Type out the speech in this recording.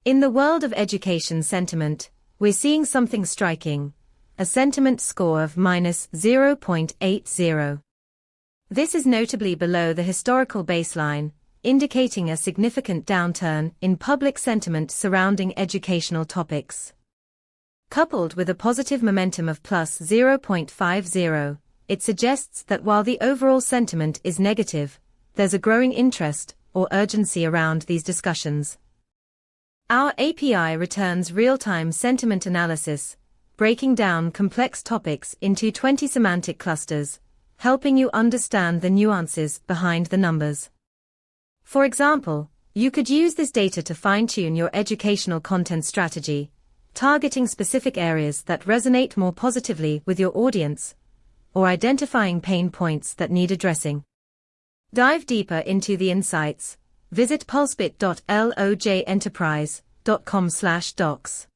In the world of education sentiment, we're seeing something striking, a sentiment score of -0.80. This is notably below the historical baseline, indicating a significant downturn in public sentiment surrounding educational topics. Coupled with a positive momentum of +0.50, it suggests that while the overall sentiment is negative, there's a growing interest or urgency around these discussions. Our API returns real-time sentiment analysis, breaking down complex topics into 20 semantic clusters, helping you understand the nuances behind the numbers. For example, you could use this data to fine-tune your educational content strategy, targeting specific areas that resonate more positively with your audience, or identifying pain points that need addressing. Dive deeper into the insights. Visit pulsebit.loj enterprise.com/docs.